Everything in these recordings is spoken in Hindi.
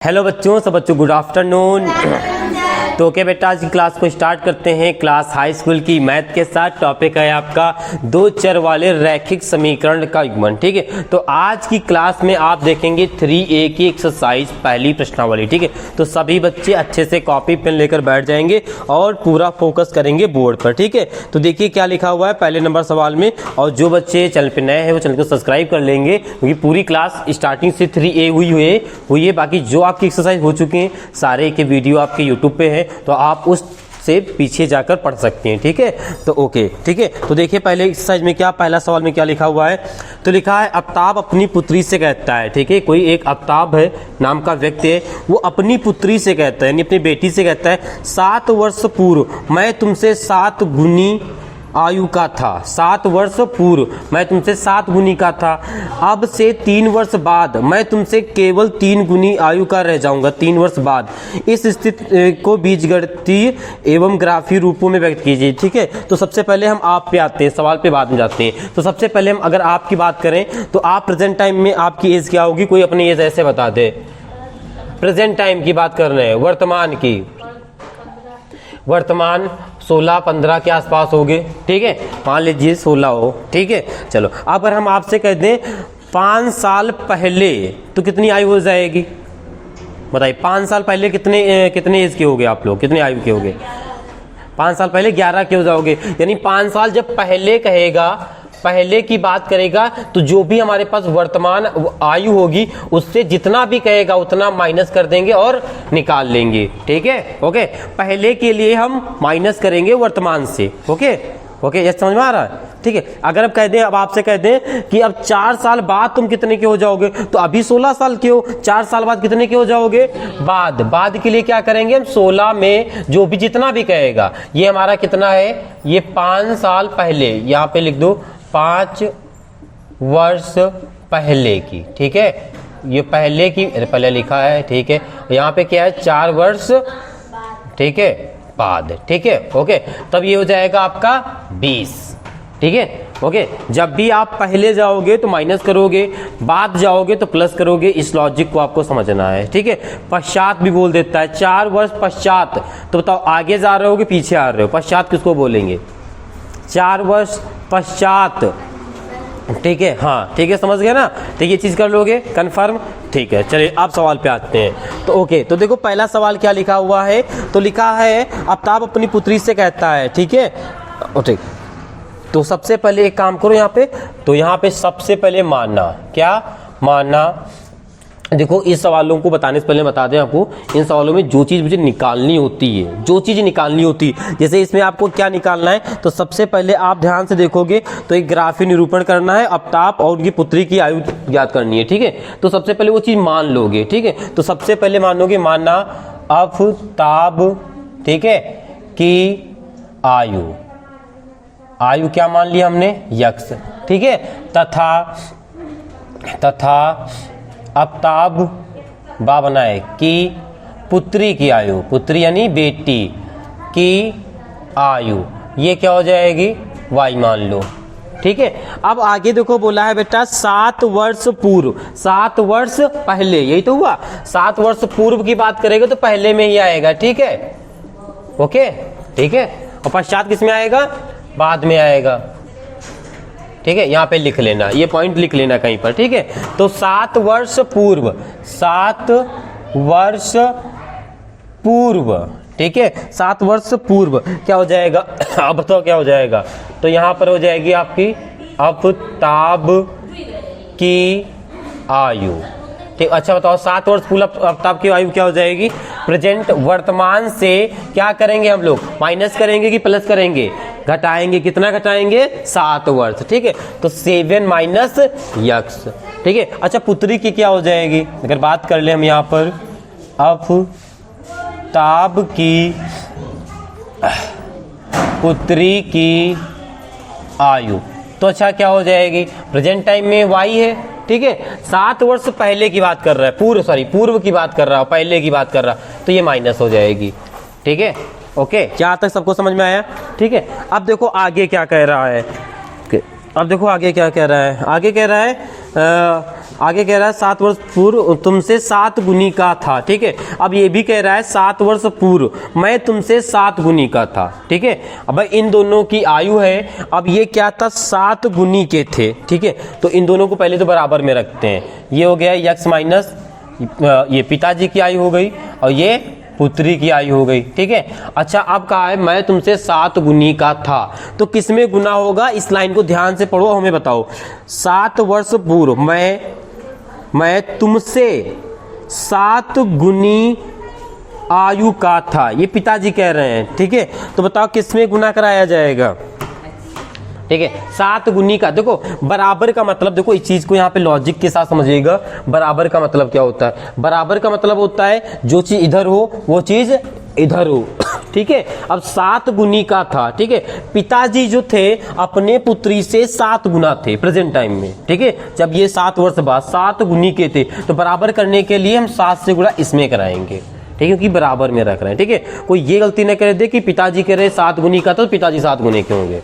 हेलो बच्चों, सब बच्चों गुड आफ्टरनून। तो ओके बेटा, आज की क्लास को स्टार्ट करते हैं। क्लास हाई स्कूल की मैथ के साथ। टॉपिक है आपका दो चर वाले रैखिक समीकरण का युग्मन। ठीक है, तो आज की क्लास में आप देखेंगे 3A की एक्सरसाइज पहली प्रश्नावली। ठीक है, तो सभी बच्चे अच्छे से कॉपी पेन लेकर बैठ जाएंगे और पूरा फोकस करेंगे बोर्ड पर। ठीक है, तो देखिए क्या लिखा हुआ है पहले नंबर सवाल में। और जो बच्चे चैनल पर नए हैं वो चैनल को सब्सक्राइब कर लेंगे, क्योंकि पूरी क्लास स्टार्टिंग से 3A हुई है। बाकी जो आपकी एक्सरसाइज हो चुकी हैं सारे के वीडियो आपके यूट्यूब पे है, तो आप उस से पीछे जाकर पढ़ सकते हैं। ठीक है, तो ओके ठीक है। तो देखिए पहले एक्सरसाइज में क्या, पहला सवाल में क्या लिखा हुआ है। तो लिखा है आफ्ताब अपनी पुत्री से कहता है। ठीक है, कोई एक आफ्ताब है नाम का व्यक्ति है, वो अपनी पुत्री से कहता है, यानी अपनी बेटी से कहता है 7 वर्ष पूर्व मैं तुमसे 7 गुनी आयु का था। 7 वर्ष पूर्व मैं तुमसे 7 गुनी का था। अब से 3 वर्ष बाद मैं तुमसे केवल 3 गुनी आयु का रह जाऊंगा। 3 वर्ष बाद इस स्थिति को बीजगणितीय एवं ग्राफीय रूपों में व्यक्त कीजिए। ठीक है, तो सबसे पहले हम आप पे आते हैं, सवाल पे बाद में जाते हैं। तो सबसे पहले हम अगर आपकी बात करें तो आप प्रेजेंट टाइम में आपकी एज क्या होगी, कोई अपनी एज ऐसे बता दे। प्रेजेंट टाइम की बात कर रहे हैं, वर्तमान की, वर्तमान 16-15 के आसपास हो गए। ठीक है, मान लीजिए 16 हो। ठीक है, चलो अगर हम आपसे कह दें 5 साल पहले तो कितनी आयु हो जाएगी, बताइए। 5 साल पहले कितने एज के हो गए आप लोग, कितने आयु के हो गए। 5 साल पहले 11 के हो जाओगे। यानी 5 साल जब पहले कहेगा, पहले की बात करेगा, तो जो भी हमारे पास वर्तमान आयु होगी उससे जितना भी कहेगा उतना माइनस कर देंगे और निकाल लेंगे। ठीक है, ओके। पहले के लिए हम माइनस करेंगे वर्तमान से। ओके ओके, ये समझ में आ रहा है। ठीक है, अगर अब कह दें, अब आपसे कह दें कि अब 4 साल बाद तुम कितने के हो जाओगे, तो अभी 16 साल के हो, 4 साल बाद कितने के हो जाओगे, बाद के लिए क्या करेंगे हम, 16 में जो भी जितना भी कहेगा, ये हमारा कितना है, ये 5 साल पहले, यहाँ पे लिख दो 5 वर्ष पहले की। ठीक है, ये पहले की पहले लिखा है। ठीक है, यहाँ पे क्या है, 4 वर्ष, ठीक है, बाद। ठीक है, ओके। तब ये हो जाएगा आपका 20। ठीक है, ओके। जब भी आप पहले जाओगे तो माइनस करोगे, बाद जाओगे तो प्लस करोगे। इस लॉजिक को आपको समझना है। ठीक है, पश्चात भी बोल देता है, 4 वर्ष पश्चात। तो बताओ आगे जा रहे हो कि पीछे आ रहे हो, पश्चात किसको बोलेंगे, 4 वर्ष पश्चात। ठीक है, हाँ ठीक है, समझ गए ना। तो ये चीज कर लोगे कंफर्म। ठीक है, चलिए आप सवाल पे आते हैं। तो ओके, तो देखो पहला सवाल क्या लिखा हुआ है। तो लिखा है आफ्ताब अपनी पुत्री से कहता है। ठीक है, ठीक। तो सबसे पहले एक काम करो यहाँ पे, तो यहाँ पे सबसे पहले मानना, क्या मानना। देखो इस सवालों को बताने से पहले बता दें आपको, इन सवालों में जो चीज़ मुझे निकालनी होती है, जो चीज़ निकालनी होती है, जैसे इसमें आपको क्या निकालना है, तो सबसे पहले आप ध्यान से देखोगे तो एक ग्राफीय निरूपण करना है, आफ्ताब और उनकी पुत्री की आयु ज्ञात करनी है। ठीक है, तो सबसे पहले वो चीज़ मान लोगे। ठीक है, तो सबसे पहले मानोगे, मानना आफ्ताब, ठीक है, की आयु क्या मान लिया हमने, यक्स। ठीक है, तथा आफ्ताब बा बनाए कि पुत्री की आयु, पुत्री यानी बेटी की आयु, ये क्या हो जाएगी, वाई मान लो। ठीक है, अब आगे देखो बोला है बेटा 7 वर्ष पूर्व, 7 वर्ष पहले, यही तो हुआ। 7 वर्ष पूर्व की बात करेगा तो पहले में ही आएगा। ठीक है, ओके, ठीक है। और पश्चात किस में आएगा, बाद में आएगा। ठीक है, यहाँ पे लिख लेना, ये पॉइंट लिख लेना कहीं पर। ठीक है, तो 7 वर्ष पूर्व, 7 वर्ष पूर्व, ठीक है, 7 वर्ष पूर्व क्या हो जाएगा, अब बताओ क्या हो जाएगा। तो यहाँ पर हो जाएगी आपकी आफ्ताब की आयु। ठीक, अच्छा बताओ 7 वर्ष पूर्व आफ्ताब की आयु क्या हो जाएगी, प्रेजेंट वर्तमान से क्या करेंगे हम लोग, माइनस करेंगे कि प्लस करेंगे, घटाएंगे। कितना घटाएंगे, 7 वर्ष। ठीक है, तो 7 माइनस यक्स। ठीक है, अच्छा पुत्री की क्या हो जाएगी, अगर बात कर ले हम यहाँ पर, आफ्ताब की पुत्री की आयु, तो अच्छा क्या हो जाएगी, प्रेजेंट टाइम में वाई है। ठीक है, 7 वर्ष पहले की बात कर रहा है, पूर्व की बात कर रहा है, पहले की बात कर रहा है, तो ये माइनस हो जाएगी। ठीक है, ओके, यहाँ तक सबको समझ में आया। ठीक है, अब देखो आगे क्या कह रहा है, अब देखो आगे क्या कह रहा है, आगे कह रहा है आगे कह रहा है 7 वर्ष पूर्व तुमसे 7 गुनी का था, ठीक है। अब ये भी कह रहा है 7 वर्ष पूर्व मैं तुमसे 7 गुनी का था, ठीक है। अब इन दोनों की आयु है, अब ये क्या था 7 गुनी के थे, ठीक है। तो इन दोनों को पहले तो बराबर में रखते हैं, ये हो गया यक्स माइनस ये पिताजी की आयु हो गई और ये पुत्री की आयु हो गई, ठीक है। अच्छा अब कहा है मैं तुमसे 7 गुनी का था, तो किस में गुना होगा, इस लाइन को ध्यान से पढ़ो, हमें बताओ। 7 वर्ष पूर्व मैं तुमसे 7 गुनी आयु का था, ये पिताजी कह रहे हैं, ठीक है। तो बताओ किस में गुना कराया जाएगा, ठीक है। 7 गुनी का, देखो बराबर का मतलब, देखो इस चीज को यहाँ पे लॉजिक के साथ समझिएगा। बराबर का मतलब क्या होता है, बराबर का मतलब होता है जो चीज इधर हो वो चीज इधर हो, ठीक है। अब 7 गुनी का था, ठीक है। पिताजी जो थे अपने पुत्री से 7 गुना थे प्रेजेंट टाइम में, ठीक है। जब ये 7 वर्ष बाद 7 गुनी के थे, तो बराबर करने के लिए हम 7 से गुणा इसमें कराएंगे, ठीक है, क्योंकि बराबर में रख रहे हैं, ठीक है। कोई ये गलती न कर दे कि पिताजी कह रहे 7 गुनी का, तो पिताजी 7 गुने के होंगे,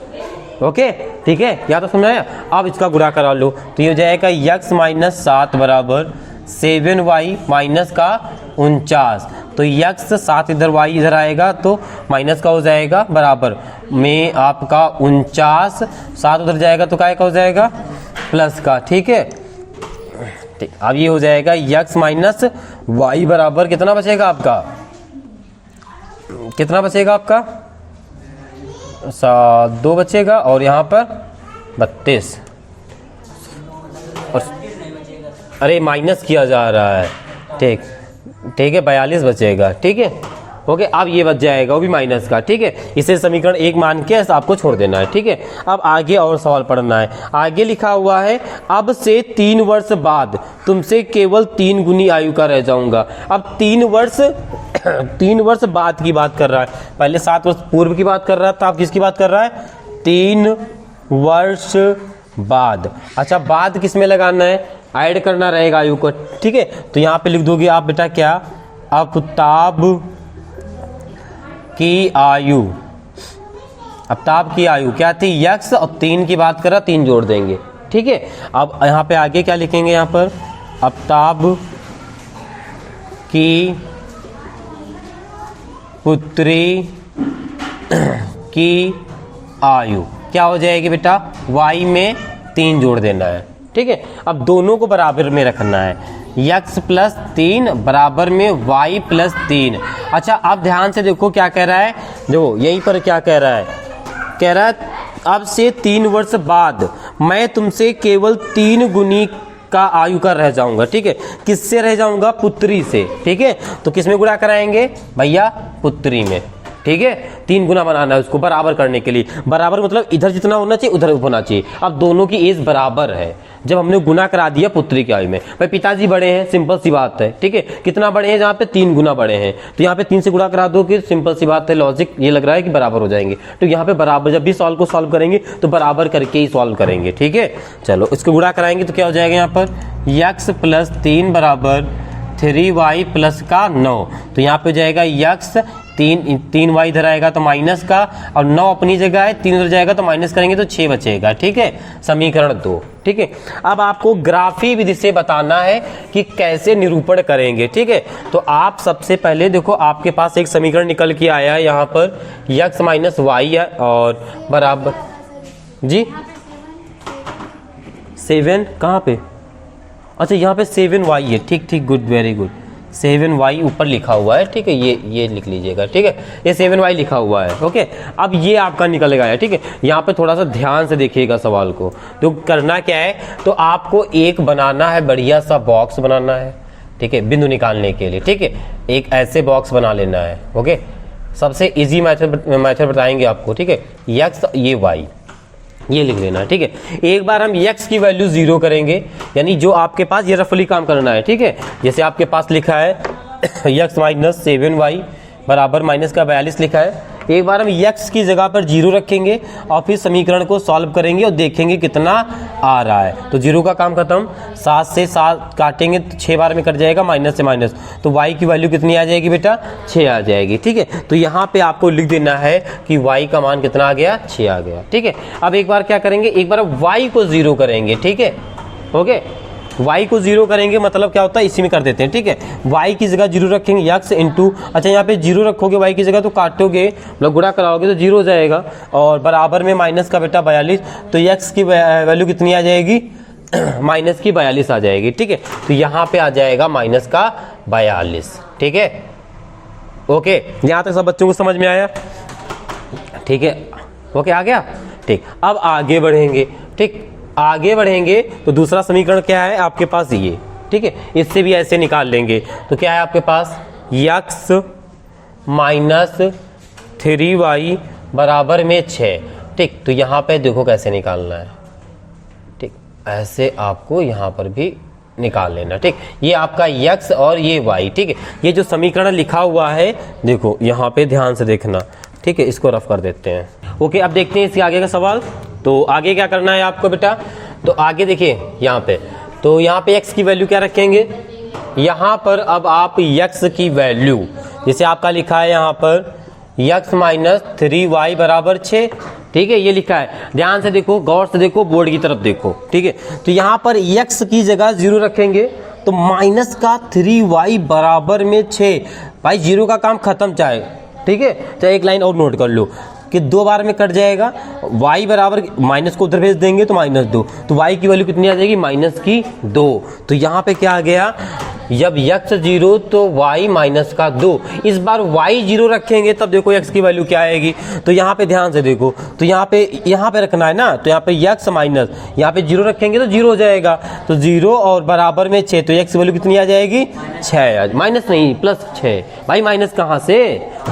ओके, ठीक है। या तो समझ आया। अब इसका गुणा करा लो, तो ये हो जाएगा यक्स माइनस 7 बराबर 7y माइनस का 49। तो यक्स 7 इधर y इधर आएगा तो माइनस का हो जाएगा बराबर में आपका 49, 7 उधर जाएगा तो काय का हो जाएगा प्लस का, ठीक है। ठीक, अब ये हो जाएगा यक्स माइनस y बराबर कितना बचेगा आपका, कितना बचेगा आपका 2 बचेगा और यहाँ पर 32, और अरे माइनस किया जा रहा है, ठीक, ठीक है 42 बचेगा, ठीक है, ओके। अब ये बच जाएगा वो भी माइनस का, ठीक है। इसे समीकरण 1 मान के आपको छोड़ देना है, ठीक है। अब आगे और सवाल पढ़ना है। आगे लिखा हुआ है अब से 3 वर्ष बाद तुमसे केवल 3 गुनी आयु का रह जाऊंगा। अब 3 वर्ष बाद की बात कर रहा है, पहले 7 वर्ष पूर्व की बात कर रहा था, अब किसकी बात कर रहा है 3 वर्ष बाद। अच्छा बाद किस में लगाना है, ऐड करना रहेगा आयु को, ठीक है। तो यहाँ पे लिख दोगे आप बेटा क्या, आफ्ताब की आयु, आफ्ताब की आयु क्या थी यक्स, और 3 की बात कर रहा 3 जोड़ देंगे, ठीक है। अब यहाँ पे आगे क्या लिखेंगे, यहाँ पर आफ्ताब की पुत्री की आयु क्या हो जाएगी बेटा, y में 3 जोड़ देना है, ठीक है। अब दोनों को बराबर में रखना है, x प्लस 3 बराबर में y प्लस 3। अच्छा आप ध्यान से देखो क्या कह रहा है, देखो यहीं पर क्या कह रहा है, कह रहा है अब से 3 वर्ष बाद मैं तुमसे केवल 3 गुनी का आयु का रह जाऊंगा, ठीक है। किससे रह जाऊंगा, पुत्री से, ठीक है। तो किस में गुणा कराएंगे भैया, पुत्री में, ठीक है। 3 गुना बनाना है उसको बराबर करने के लिए, बराबर मतलब इधर जितना होना चाहिए उधर होना चाहिए। अब दोनों की एज बराबर है, जब हमने गुना करा दिया पुत्री की आयु में, भाई पिताजी बड़े हैं, सिंपल सी बात है, ठीक है। कितना बड़े हैं, जहाँ पे 3 गुना बड़े हैं, तो यहाँ पे 3 से गुणा करा दो कि सिंपल सी बात है, लॉजिक ये लग रहा है कि बराबर हो जाएंगे। तो यहाँ पे बराबर, जब भी सॉल्व को सॉल्व करेंगे तो बराबर करके ही सॉल्व करेंगे, ठीक है। चलो इसको गुणा कराएंगे तो क्या हो जाएगा, यहाँ पर यक्स प्लस 3 बराबर 3y प्लस का 9। तो यहाँ पे हो जाएगा यक्स 3y इधर आएगा तो माइनस का, और 9 अपनी जगह है, 3 उधर जाएगा तो माइनस करेंगे तो 6 बचेगा, ठीक है। समीकरण 2, ठीक है। अब आपको ग्राफी विधि से बताना है कि कैसे निरूपण करेंगे, ठीक है। तो आप सबसे पहले देखो आपके पास एक समीकरण निकल के आया है, यहाँ पर यक्स माइनस वाई है और बराबर जी 7 कहाँ पे, अच्छा यहाँ पे 7y है, ठीक ठीक गुड वेरी गुड, 7y ऊपर लिखा हुआ है, ठीक है। ये लिख लीजिएगा, ठीक है, ये 7y लिखा हुआ है, ओके। अब ये आपका निकल गया है, ठीक है। यहाँ पे थोड़ा सा ध्यान से देखिएगा सवाल को, तो करना क्या है, तो आपको एक बनाना है, बढ़िया सा बॉक्स बनाना है, ठीक है, बिंदु निकालने के लिए, ठीक है। एक ऐसे बॉक्स बना लेना है, ओके। सबसे ईजी मैथड बताएंगे आपको, ठीक है। यक्स ये वाई ये लिख लेना है, ठीक है। एक बार हम x की वैल्यू 0 करेंगे, यानी जो आपके पास, ये रफली काम करना है, ठीक है। जैसे आपके पास लिखा है x माइनस 7y बराबर माइनस का 42 लिखा है। एक बार हम x की जगह पर 0 रखेंगे और फिर समीकरण को सॉल्व करेंगे और देखेंगे कितना आ रहा है। तो 0 का काम खत्म, 7 से 7 काटेंगे तो 6 बार में कट जाएगा, माइनस से माइनस, तो y की वैल्यू कितनी आ जाएगी बेटा, 6 आ जाएगी, ठीक है। तो यहाँ पे आपको लिख देना है कि y का मान कितना आ गया, 6 आ गया, ठीक है। अब एक बार क्या करेंगे, एक बार y को 0 करेंगे, ठीक है, ओके। y को 0 करेंगे मतलब क्या होता है, इसी में कर देते हैं, ठीक है। y की जगह 0 रखेंगे, x इंटू, अच्छा यहाँ पे 0 रखोगे y की जगह तो काटोगे, मतलब गुणा कराओगे तो 0 हो जाएगा, और बराबर में माइनस का बेटा 42, तो x की वैल्यू कितनी आ जाएगी, माइनस की 42 आ जाएगी, ठीक है। तो यहाँ पे आ जाएगा माइनस का 42, ठीक है। ओके, यहाँ तक सब बच्चों को समझ में आया, ठीक है। ओके, आ गया, ठीक। अब आगे बढ़ेंगे, ठीक, आगे बढ़ेंगे तो दूसरा समीकरण क्या है आपके पास, ये, ठीक है। इससे भी ऐसे निकाल लेंगे, तो क्या है आपके पास, x माइनस 3y बराबर में 6, ठीक। तो यहाँ पे देखो कैसे निकालना है, ठीक, ऐसे आपको यहाँ पर भी निकाल लेना, ठीक। ये आपका x और ये y, ठीक है। ये जो समीकरण लिखा हुआ है देखो यहाँ पे ध्यान से देखना, ठीक है। इसको रफ कर देते हैं। ओके, अब देखते हैं इसके आगे का सवाल। तो आगे क्या करना है आपको बेटा, तो आगे देखिए यहाँ पे, तो यहाँ पे x की वैल्यू क्या रखेंगे, यहाँ पर अब आप x की वैल्यू, जैसे आपका लिखा है यहाँ पर x माइनस 3y बराबर 6, ठीक है, ये लिखा है। ध्यान से देखो, गौर से देखो, बोर्ड की तरफ देखो, ठीक है। तो यहाँ पर x की जगह 0 रखेंगे तो माइनस का 3y बराबर में 6, भाई 0 का काम खत्म, चाहे, ठीक है। तो एक लाइन और नोट कर लो कि 2 बार में कट जाएगा, y बराबर माइनस को उधर भेज देंगे तो -2, तो y की वैल्यू कितनी आ जाएगी, -2। तो यहाँ पे क्या आ गया, जब x 0 तो y माइनस का 2, इस बार y 0 रखेंगे तब देखो x की वैल्यू क्या आएगी। तो यहाँ पे ध्यान से देखो, तो यहाँ पे रखना है ना, तो यहाँ पे x माइनस, यहाँ पे 0 रखेंगे तो 0 हो जाएगा, तो 0 और बराबर में 6, तो x की वैल्यू कितनी आ जाएगी, 6, माइनस नहीं +6, भाई माइनस कहाँ से,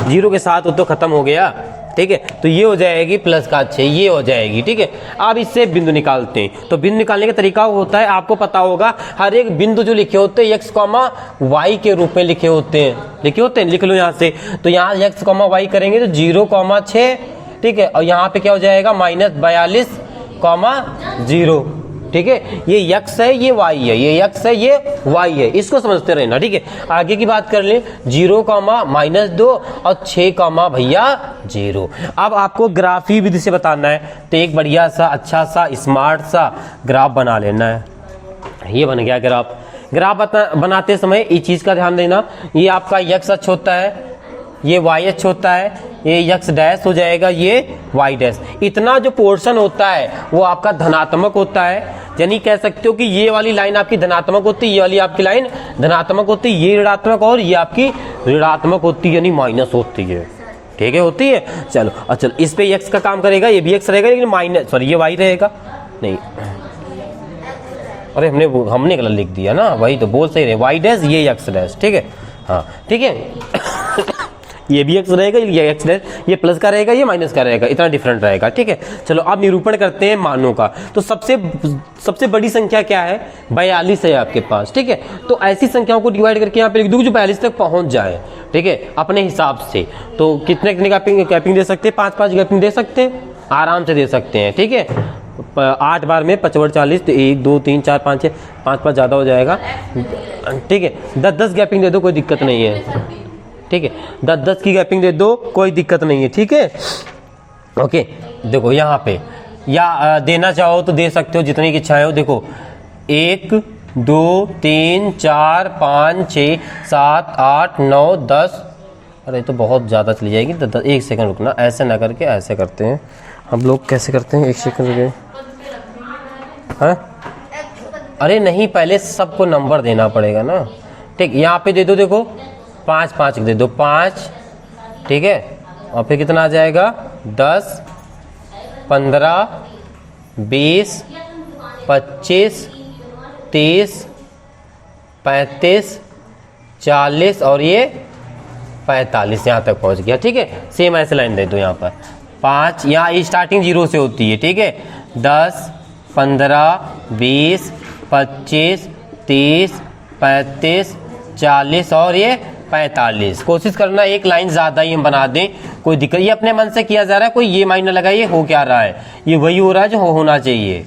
0 के साथ वो तो खत्म हो गया, ठीक है। तो ये हो जाएगी प्लस का 6, ये हो जाएगी, ठीक है। अब इससे बिंदु निकालते हैं, तो बिंदु निकालने का तरीका होता है, आपको पता होगा, हर एक बिंदु जो लिखे होते हैं x, y के रूप में लिखे होते हैं, लिख लो यहाँ से। तो यहाँ x, y करेंगे तो 0, 6, ठीक है, और यहाँ पे क्या हो जाएगा, -42, 0, ठीक है। ये x है, ये y है, ये x है, ये y है, इसको समझते रहना, ठीक है। आगे की बात कर लें, 0, -2 और 6, भैया 0। अब आपको ग्राफी विधि से बताना है, तो एक बढ़िया सा अच्छा सा स्मार्ट सा ग्राफ बना लेना है। ये बन गया ग्राफ। ग्राफ बनाते समय इस चीज का ध्यान देना, ये आपका x अक्ष होता है, ये y अक्ष होता है, ये x डैश हो जाएगा, ये y डैश। इतना जो पोर्शन होता है वो आपका धनात्मक होता है, यानी कह सकते हो कि ये वाली लाइन आपकी धनात्मक होती है, ये वाली आपकी लाइन धनात्मक होती है, ये ऋणात्मक और ये आपकी ऋणात्मक होती है, यानी माइनस होती है, ठीक है, होती है। चलो अच्छा, इस पे x का काम करेगा, ये भी x रहेगा, लेकिन माइनस, सॉरी ये y रहेगा, नहीं, अरे हमने गलत लिख दिया ना, वही तो बोल सही रहे, y डैश, ये x डैश, ठीक है, हाँ ठीक है। ये भी x रहेगा, ये x डैश, ये प्लस का रहेगा, ये माइनस का रहेगा, इतना डिफरेंट रहेगा, ठीक है। चलो अब निरूपण करते हैं मानों का। तो सबसे बड़ी संख्या क्या है, 42 है आपके पास, ठीक है। तो ऐसी संख्याओं को डिवाइड करके यहाँ पे लिख दूँ जो 42 तक पहुंच जाए, ठीक है, अपने हिसाब से। तो कितने गैपिंग दे सकते हैं, 5-5 गैपिंग दे सकते हैं, आराम से दे सकते हैं, ठीक है। 8 बार में 5 40, तो 1 2 3 4 5 6, 5 ज़्यादा हो जाएगा, ठीक है। 10-10 गैपिंग दे दो, कोई दिक्कत नहीं है, ठीक है। 10-10 की गैपिंग दे दो, कोई दिक्कत नहीं है, ठीक है। ओके, देखो यहाँ पे, या देना चाहो तो दे सकते हो, जितनी की इच्छा हो। देखो 1 2 3 4 5 6 7 8 9 10, अरे तो बहुत ज़्यादा चली जाएगी, 1 सेकंड रुकना, ऐसे ना करके ऐसे करते हैं हम लोग। कैसे करते हैं, 1 सेकंड रुके, हाँ, अरे नहीं, पहले सबको नंबर देना पड़ेगा ना, ठीक। यहाँ पे दे दो, देखो 5 दे दो, 5, ठीक है। और फिर कितना आ जाएगा, 10 15 20 25 30 35 40 और ये 45, यहाँ तक पहुँच गया, ठीक है। सेम ऐसे लाइन दे दो यहाँ पर, 5, यहाँ स्टार्टिंग 0 से होती है, ठीक है। 10 15 20 25 30 35 40 और ये 45। कोशिश करना एक लाइन ज़्यादा ही हम बना दें, कोई दिक्कत, ये अपने मन से किया जा रहा है, कोई ये मायने लगाइए हो क्या रहा है, ये वही हो रहा है जो होना चाहिए।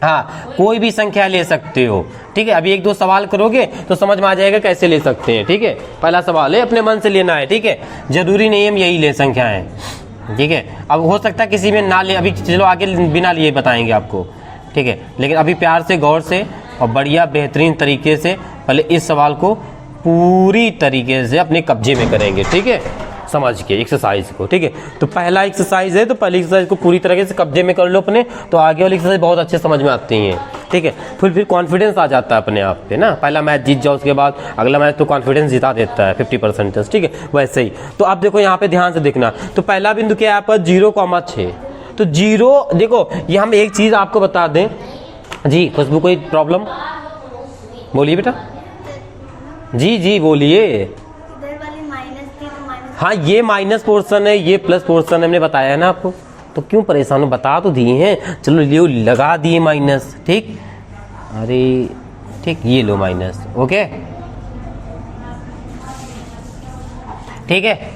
हाँ, कोई भी संख्या ले सकते हो, ठीक है। अभी 1-2 सवाल करोगे तो समझ में आ जाएगा कैसे ले सकते हैं, ठीक है। पहला सवाल है, अपने मन से लेना है, ठीक है, जरूरी नहीं हम यही ले संख्याएं, ठीक है। अब हो सकता है किसी में ना ले, अभी चलो आगे बिना लिए बताएंगे आपको, ठीक है। लेकिन अभी प्यार से, गौर से और बढ़िया बेहतरीन तरीके से पहले इस सवाल को पूरी तरीके से अपने कब्जे में करेंगे, ठीक है, समझ के एक्सरसाइज को, ठीक है। तो पहला एक्सरसाइज है, तो पहली एक्सरसाइज को पूरी तरीके से कब्जे में कर लो अपने, तो आगे वाली एक्सरसाइज बहुत अच्छे समझ में आती हैं, ठीक है। फिर कॉन्फिडेंस आ जाता है अपने आप पे ना, पहला मैच जीत जाओ, उसके बाद अगला मैच तो कॉन्फिडेंस जिता देता है 50%, ठीक है, वैसे ही। तो अब देखो यहाँ पे ध्यान से देखना, तो पहला बिंदु क्या है आपका 0,6, तो 0, देखो ये हम एक चीज़ आपको बता दें जी, खुशबू कोई प्रॉब्लम, बोलिए बेटा, जी जी बोलिए। हाँ ये माइनस पोर्शन है, ये प्लस पोर्शन है, हमने बताया है ना आपको, तो क्यों परेशान हो, बता तो दिए हैं, चलो लियो लगा दिए माइनस, ठीक, अरे ठीक, ये लो माइनस, ओके, ठीक है,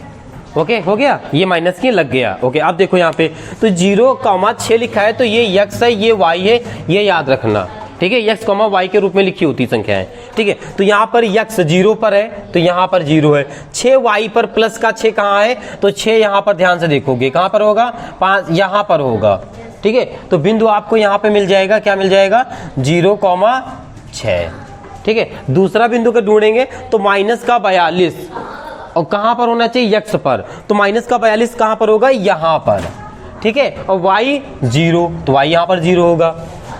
ओके हो गया, ये माइनस की लग गया, ओके। अब देखो यहाँ पे तो 0,6 लिखा है, तो ये x है, ये y है, ये याद रखना, ठीक है, x, y के रूप में लिखी होती संख्याएं, ठीक है। तो यहाँ पर x 0 पर है, तो यहाँ पर 0 है, 6 y पर प्लस का 6 कहाँ है, तो 6 यहाँ पर ध्यान से देखोगे कहाँ पर होगा, 5 यहाँ पर होगा, ठीक है। तो बिंदु आपको यहाँ पे मिल जाएगा, क्या मिल जाएगा 0,6, ठीक है। दूसरा बिंदु को ढूंढेंगे तो माइनस का 42, और कहाँ पर होना चाहिए x पर, तो माइनस का 42 कहाँ पर होगा, यहाँ पर, ठीक है। और y 0, तो y यहाँ पर 0 होगा,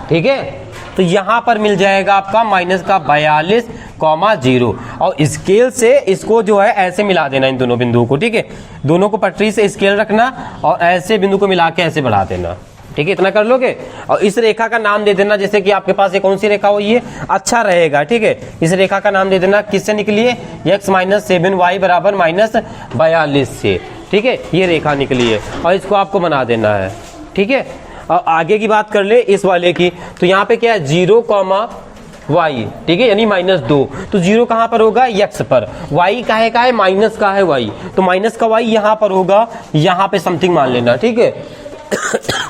ठीक है। तो यहाँ पर मिल जाएगा आपका माइनस का 42,0, और स्केल से इसको जो है ऐसे मिला देना इन दोनों बिंदुओं को, ठीक है, दोनों को पटरी से स्केल रखना और ऐसे बिंदु को मिला के ऐसे बढ़ा देना, ठीक है, इतना कर लोगे। और इस रेखा का नाम दे देना, जैसे कि आपके पास ये कौन सी रेखा हो, ये अच्छा रहेगा, ठीक है, इस रेखा का नाम दे देना, किससे निकली है, x - 7y बराबर -42 से, ठीक है, ये रेखा निकली है, और इसको आपको बना देना है, ठीक है। और आगे की बात कर ले इस वाले की, तो यहाँ पे क्या है 0,y, ठीक है, यानी -2, तो 0 कहाँ पर होगा, x पर, y का है माइनस का है y, तो माइनस का y यहाँ पर होगा, यहाँ पे समथिंग मान लेना, ठीक है।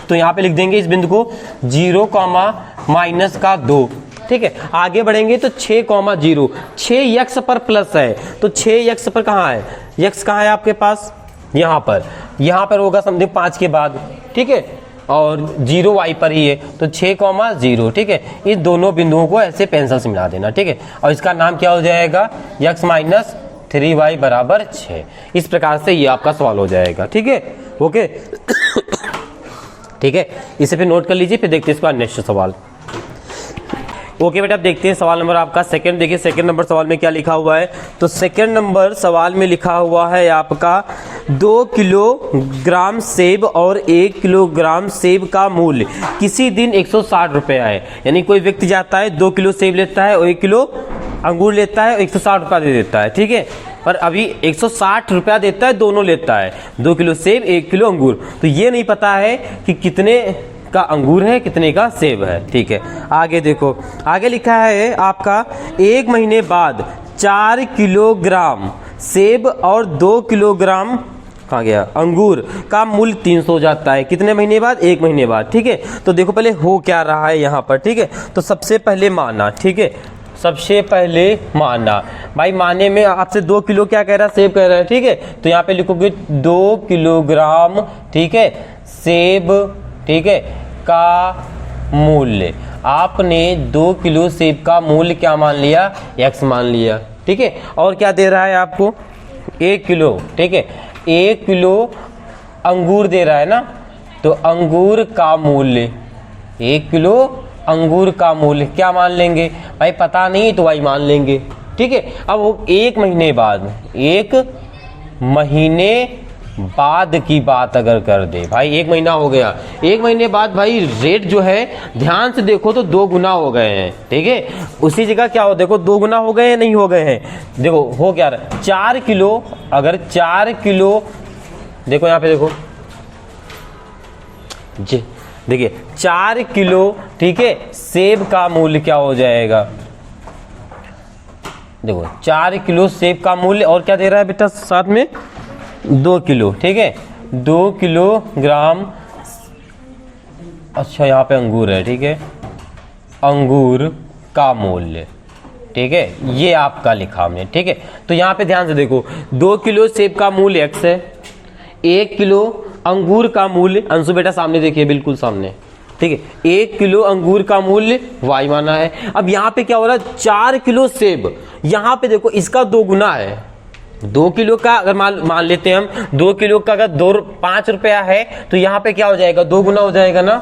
तो यहाँ पे लिख देंगे इस बिंदु को 0, -2, ठीक है। आगे बढ़ेंगे तो 6,0, 6 x पर प्लस है, तो 6 x पर कहाँ है, x कहाँ है आपके पास, यहाँ पर होगा समथिंग 5 के बाद, ठीक है, और 0 y पर ही है, तो 6,0, ठीक है। इस दोनों बिंदुओं को ऐसे पेंसिल से मिला देना, ठीक है, और इसका नाम क्या हो जाएगा, x - 3y बराबर 6, इस प्रकार से ये आपका सवाल हो जाएगा, ठीक है, ओके। ठीक है, इसे फिर नोट कर लीजिए, फिर देखते हैं इसका नेक्स्ट सवाल। ओके बेटा, अब देखते हैं सवाल नंबर आपका सेकंड। देखिए सेकंड नंबर सवाल में क्या लिखा हुआ है, तो सेकंड नंबर सवाल में लिखा हुआ है आपका 2 किलोग्राम सेब और 1 किलोग्राम सेब का मूल्य किसी दिन 160 रुपये है। यानी कोई व्यक्ति जाता है 2 किलो सेब लेता है और 1 किलो अंगूर लेता है, 160 रुपया दे देता है, ठीक है, पर अभी 160 रुपया देता है, दोनों लेता है, 2 किलो सेब 1 किलो अंगूर, तो ये नहीं पता है कि कितने का अंगूर है कितने का सेब है, ठीक है। आगे देखो, आगे लिखा है आपका 1 महीने बाद 4 किलोग्राम सेब और 2 किलोग्राम कहाँ गया अंगूर का मूल्य 300 हो जाता है, कितने महीने बाद, 1 महीने बाद, ठीक है। तो देखो पहले हो क्या रहा है यहाँ पर, ठीक है, तो सबसे पहले माना, ठीक है, सबसे पहले माना, भाई माने में आपसे 2 किलो क्या कह रहा है, सेब कह रहा है, ठीक है, तो यहाँ पे लिखोगे 2 किलोग्राम, ठीक है, सेब, ठीक है, का मूल्य, आपने 2 किलो सेब का मूल्य क्या मान लिया, x मान लिया, ठीक है। और क्या दे रहा है आपको, 1 किलो, ठीक है, 1 किलो अंगूर दे रहा है ना, तो अंगूर का मूल्य, 1 किलो अंगूर का मूल्य क्या मान लेंगे भाई, पता नहीं तो भाई मान लेंगे, ठीक है। अब वो 1 महीने बाद, 1 महीने बाद की बात अगर कर दे भाई, 1 महीना हो गया, 1 महीने बाद भाई रेट जो है ध्यान से देखो तो 2 गुना हो गए हैं, ठीक है, उसी जगह क्या हो, देखो 2 गुना हो गए हैं, नहीं हो गए हैं, देखो हो क्या रहा, 4 किलो, अगर 4 किलो, देखो यहाँ पे देखो जी, देखिए 4 किलो, ठीक है, सेब का मूल्य क्या हो जाएगा, देखो 4 किलो सेब का मूल्य, और क्या दे रहा है बेटा साथ में 2 किलो, ठीक है, 2 किलोग्राम, अच्छा यहाँ पे अंगूर है, ठीक है, अंगूर का मूल्य, ठीक है, ये आपका लिखा हमने, ठीक है। तो यहाँ पे ध्यान से देखो, 2 किलो सेब का मूल्य x है, 1 किलो अंगूर का मूल्य, अंशु बेटा सामने देखिए, बिल्कुल सामने, ठीक है। 1 किलो अंगूर का मूल्य y माना है। अब यहाँ पे क्या हो रहा है, 4 किलो सेब, यहाँ पे देखो इसका 2 गुना है। 2 किलो का अगर मान लेते हैं हम, 2 किलो का अगर 5 रुपया है तो यहाँ पे क्या हो जाएगा, 2 गुना हो जाएगा ना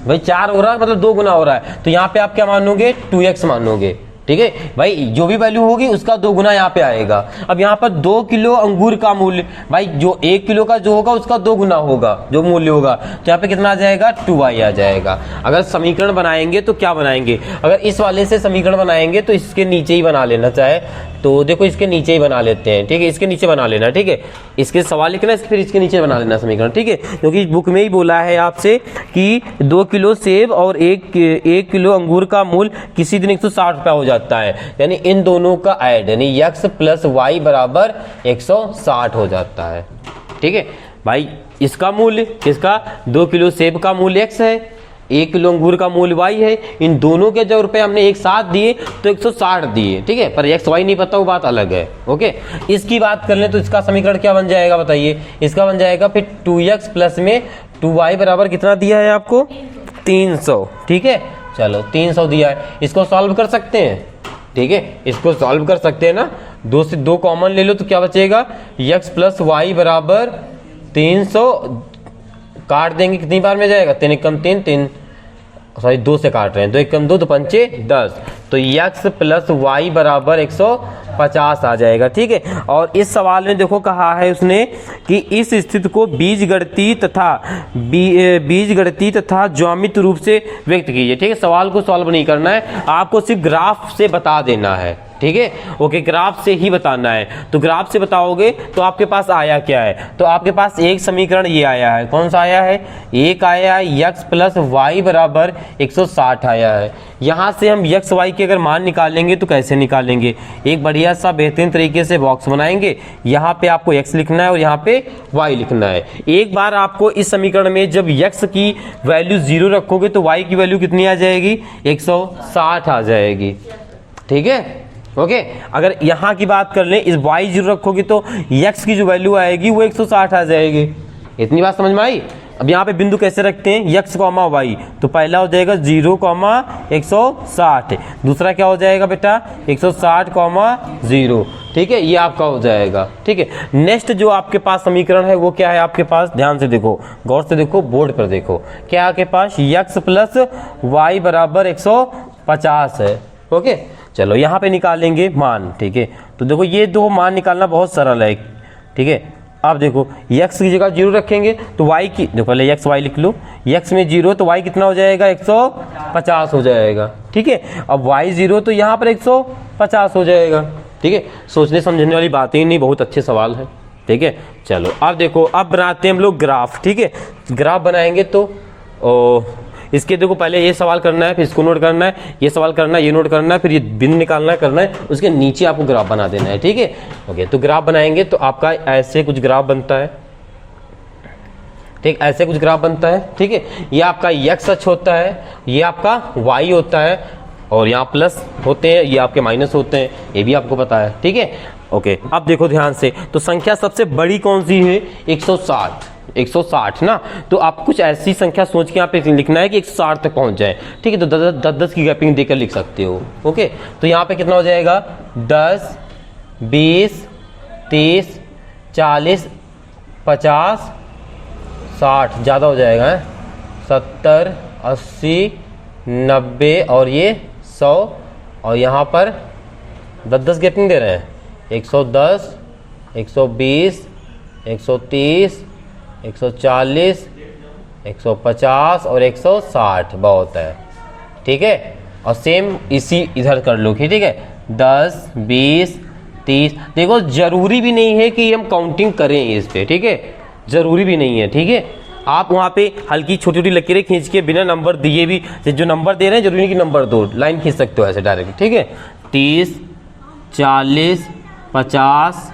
भाई। 4 हो रहा है मतलब 2 गुना हो रहा है, तो यहाँ पे आप क्या मानोगे, 2x मानोगे। ठीक है भाई, जो भी वैल्यू होगी उसका 2 गुना यहाँ पे आएगा। अब यहाँ पर 2 किलो अंगूर का मूल्य, भाई जो 1 किलो का जो होगा उसका 2 गुना होगा जो मूल्य होगा, तो यहाँ पे कितना आ जाएगा, 2y आ जाएगा। अगर समीकरण बनाएंगे तो क्या बनाएंगे, अगर इस वाले से समीकरण बनाएंगे तो इसके नीचे ही बना लेना, चाहे तो देखो इसके नीचे ही बना लेते हैं। ठीक है, इसके नीचे बना लेना। ठीक है, इसके सवाल लिखना, फिर इसके नीचे बना लेना समीकरण। ठीक है, क्योंकि बुक में ही बोला है आपसे कि 2 किलो सेब और 1 किलो अंगूर का मूल्य किसी दिन 160 रुपया हो जाता है, यानी इन दोनों का ऐड यानी x प्लस वाई बराबर 160 हो जाता है। ठीक है भाई, इसका मूल्य किसका, 2 किलो सेब का मूल्य x है, 1 किलो अंगूर का मूल्य y है। इन दोनों के जब रुपए हमने एक साथ दिए तो 160 दिए। ठीक है, पर x y नहीं पता, वो बात अलग है। ओके, इसकी बात कर लें तो इसका समीकरण क्या बन जाएगा बताइए, इसका बन जाएगा फिर 2x प्लस में 2y बराबर कितना दिया है आपको, 300। ठीक है, चलो 300 दिया है, इसको सॉल्व कर सकते हैं। ठीक है, इसको सॉल्व कर सकते हैं ना, 2 से 2 कॉमन ले लो तो क्या बचेगा, x प्लस वाई बराबर 300, काट देंगे कितनी बार में जाएगा, 3 एकम 3, सॉरी 2 से काट रहे हैं, 2 एकम 2, 2 पंचे 10, तो x प्लस वाई बराबर 150 आ जाएगा। ठीक है, और इस सवाल में देखो कहा है उसने कि इस स्थिति को बीजगणितीय तथा ज्यामितीय रूप से व्यक्त कीजिए। ठीक है, सवाल को सॉल्व नहीं करना है, आपको सिर्फ ग्राफ से बता देना है। ठीक है, ओके, ग्राफ से ही बताना है। तो ग्राफ से बताओगे तो आपके पास आया क्या है, तो आपके पास एक समीकरण ये आया है, कौन सा आया है, एक आया है x प्लस वाई बराबर 160 आया है। यहाँ से हम x y के अगर मान निकालेंगे तो कैसे निकालेंगे, एक बढ़िया सा बेहतरीन तरीके से बॉक्स बनाएंगे। यहाँ पे आपको x लिखना है और यहाँ पे y लिखना है। एक बार आपको इस समीकरण में जब x की वैल्यू 0 रखोगे तो y की वैल्यू कितनी आ जाएगी, 160 आ जाएगी। ठीक है, ओके, अगर यहाँ की बात कर लें, इस y 0 रखोगे तो x की जो वैल्यू आएगी वो 160 आ जाएगी। इतनी बात समझ में आई। अब यहाँ पे बिंदु कैसे रखते हैं, x, y, तो पहला हो जाएगा 0, 160, दूसरा क्या हो जाएगा बेटा 160, 0। ठीक है, ये आपका हो जाएगा। ठीक है, नेक्स्ट जो आपके पास समीकरण है वो क्या है आपके पास, ध्यान से देखो, गौर से देखो, बोर्ड पर देखो, क्या आपके पास x प्लस वाई बराबर 150 है। ओके, चलो यहाँ पे निकालेंगे मान। ठीक है, तो देखो ये दो मान निकालना बहुत सरल है। ठीक है, अब देखो x की जगह 0 रखेंगे तो y की, देखो पहले x y लिख लो, x में 0 तो y कितना हो जाएगा, 150 हो जाएगा। ठीक है, अब y 0 तो यहाँ पर 150 हो जाएगा। ठीक है, सोचने समझने वाली बातें ही नहीं, बहुत अच्छे सवाल है। ठीक है, चलो अब देखो, अब बनाते हैं हम लोग ग्राफ। ठीक है, ग्राफ बनाएंगे तो इसके देखो पहले ये सवाल करना है, फिर इसको नोट करना है, ये सवाल करना है, ये नोट करना है, फिर ये बिंदु निकालना है, करना है, उसके नीचे आपको ग्राफ बना देना है। ठीक है, ओके, तो ग्राफ बनाएंगे तो आपका ऐसे कुछ ग्राफ बनता है। ठीक, ऐसे कुछ ग्राफ बनता है। ठीक है, ये आपका x अक्ष होता है, ये आपका y होता है, और यहाँ प्लस होते हैं, ये आपके माइनस होते हैं, ये भी आपको पता है। ठीक है, ओके, अब देखो ध्यान से, तो संख्या सबसे बड़ी कौन सी है, 160 ना, तो आप कुछ ऐसी संख्या सोच के यहाँ पे लिखना है कि 160 तक पहुंच जाए। ठीक है, तो 10 की गैपिंग देकर लिख सकते हो। ओके, तो यहाँ पे कितना हो जाएगा, 10, 20, 30, 40, 50, 60, ज़्यादा हो जाएगा, 70, 80, 90 और ये 100, और यहाँ पर 10 गैपिंग दे रहे हैं, 110, 120, 130, 140, 150 और 160 बहुत है। ठीक है, और सेम इसी इधर कर लो। ठीक है, 10, 20, 30, देखो जरूरी भी नहीं है कि हम काउंटिंग करें इस पे। ठीक है, जरूरी भी नहीं है। ठीक है, आप वहाँ पे हल्की छोटी छोटी लकीरें खींच के बिना नंबर दिए भी, जो नंबर दे रहे हैं जरूरी नहीं कि नंबर दो, लाइन खींच सकते हो ऐसे डायरेक्ट। ठीक है, 30, 40, 50,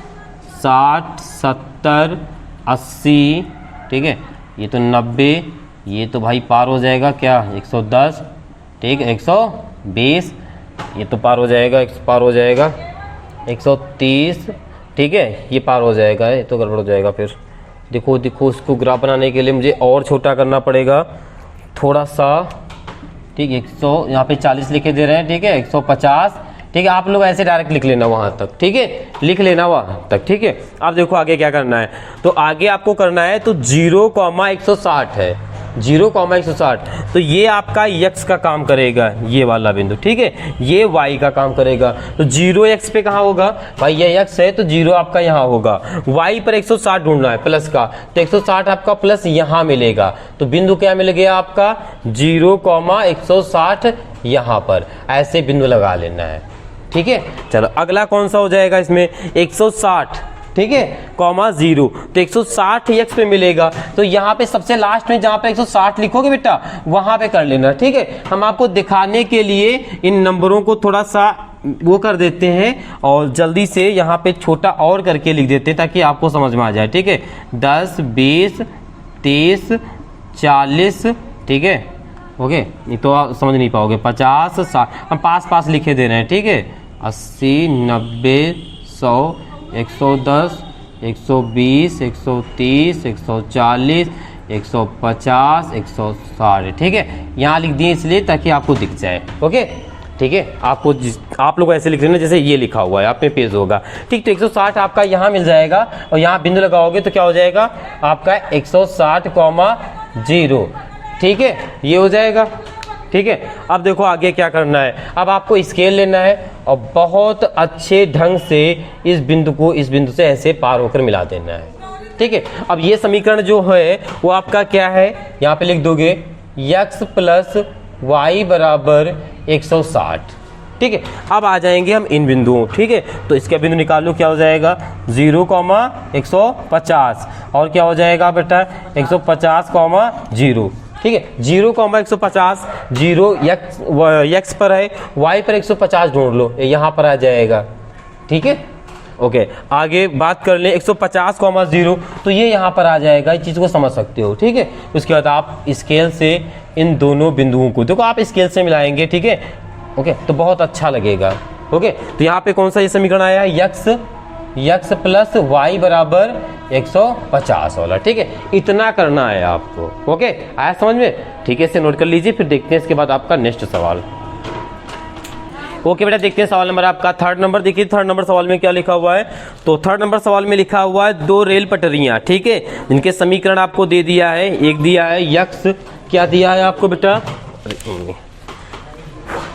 60, 70, 80, ठीक है, ये तो 90, ये तो भाई पार हो जाएगा क्या, 110, ठीक है, 120, ये तो पार हो जाएगा, पार हो जाएगा 130, ठीक है, ये पार हो जाएगा, ये तो गड़बड़ हो जाएगा। फिर देखो इसको ग्राफ बनाने के लिए मुझे और छोटा करना पड़ेगा, थोड़ा सा, ठीक है 100 यहाँ पे 40 लिखे दे रहे हैं, ठीक है 150, ठीक है आप लोग ऐसे डायरेक्ट लिख लेना वहाँ तक, ठीक है लिख लेना वहाँ तक, ठीक है। अब देखो आगे क्या करना है, तो आगे आपको करना है तो 0,160 है, 0,160, तो ये आपका x का काम करेगा, ये वाला बिंदु, ठीक है ये y का काम करेगा। तो 0x पे कहाँ होगा भाई, ये x है तो 0 आपका यहाँ होगा, y पर 160 ढूंढना है प्लस का, तो 160 आपका प्लस यहाँ मिलेगा, तो बिंदु क्या मिल गया आपका 0,160 यहाँ पर, ऐसे बिंदु लगा लेना है, ठीक है। चलो अगला कौन सा हो जाएगा इसमें 160, ठीक है कॉमा 0, तो 160 x पे मिलेगा, तो यहाँ पे सबसे लास्ट में जहाँ पे 160 लिखोगे बेटा वहाँ पे कर लेना, ठीक है। हम आपको दिखाने के लिए इन नंबरों को थोड़ा सा वो कर देते हैं और जल्दी से यहाँ पे छोटा और करके लिख देते हैं ताकि आपको समझ में आ जाए, ठीक है 10, 20, 30, 40, ठीक है ओके, नहीं तो आप समझ नहीं पाओगे, 50, 60, हम पास लिखे दे रहे हैं, ठीक है 80, 90, 100, 110, 120, 130, 140, 150, 160, ठीक है यहाँ लिख दिए इसलिए ताकि आपको दिख जाए, ओके ठीक है। आप लोग ऐसे लिख रहे हैं जैसे ये लिखा हुआ है आप में पेज होगा, ठीक। तो 160 आपका यहाँ मिल जाएगा और यहाँ बिंदु लगाओगे तो क्या हो जाएगा आपका 160,0, ठीक है ये हो जाएगा, ठीक है। अब देखो आगे क्या करना है, अब आपको स्केल लेना है और बहुत अच्छे ढंग से इस बिंदु को इस बिंदु से ऐसे पार होकर मिला देना है, ठीक है। अब ये समीकरण जो है वो आपका क्या है, यहाँ पे लिख दोगे x प्लस y बराबर 160, ठीक है। अब आ जाएंगे हम इन बिंदुओं, ठीक है। तो इसका बिंदु निकाल लो, क्या हो जाएगा 0,150 और क्या हो जाएगा बेटा 150,0, ठीक है 0,150, 0 x पर है, y पर 150 ढूंढ लो, यहाँ पर आ जाएगा, ठीक है ओके। आगे बात कर ले 150,0, तो ये यहाँ पर आ जाएगा, इस चीज़ को समझ सकते हो, ठीक है। उसके बाद आप स्केल से इन दोनों बिंदुओं को देखो, आप स्केल से मिलाएंगे, ठीक है ओके, तो बहुत अच्छा लगेगा, ओके। तो यहाँ पे कौन सा ये समीकरण आया है x प्लस y बराबर 150 वाला, ठीक है इतना करना है आपको, ओके आया समझ में, ठीक है इसे नोट कर लीजिए। फिर देखते हैं इसके बाद आपका नेक्स्ट सवाल, ओके बेटा देखते हैं सवाल नंबर आपका थर्ड नंबर। देखिए थर्ड नंबर सवाल में क्या लिखा हुआ है, तो थर्ड नंबर सवाल में लिखा हुआ है 2 रेल पटरियां, ठीक है जिनके समीकरण आपको दे दिया है, एक दिया है x, क्या दिया है आपको बेटा